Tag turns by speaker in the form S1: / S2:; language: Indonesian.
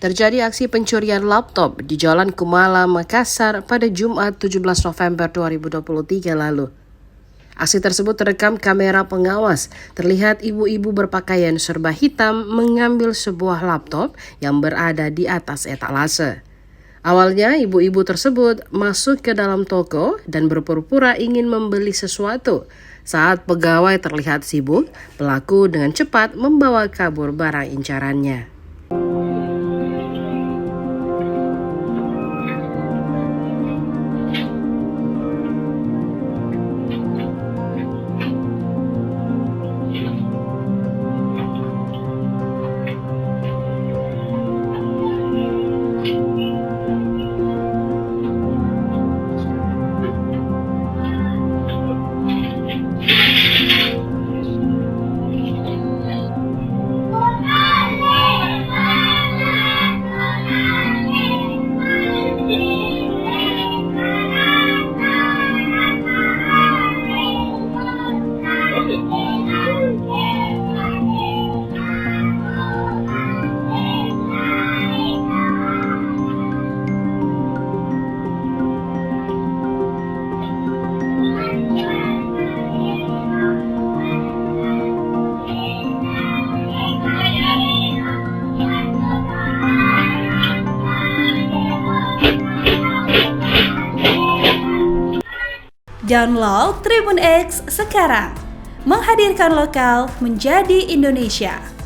S1: Terjadi aksi pencurian laptop di Jalan Kumala, Makassar pada Jumat 17 November 2023 lalu. Aksi tersebut terekam kamera pengawas. Terlihat ibu-ibu berpakaian serba hitam mengambil sebuah laptop yang berada di atas etalase. Awalnya ibu-ibu tersebut masuk ke dalam toko dan berpura-pura ingin membeli sesuatu. Saat pegawai terlihat sibuk, pelaku dengan cepat membawa kabur barang incarannya.
S2: Download Tribun X sekarang, menghadirkan lokal menjadi Indonesia.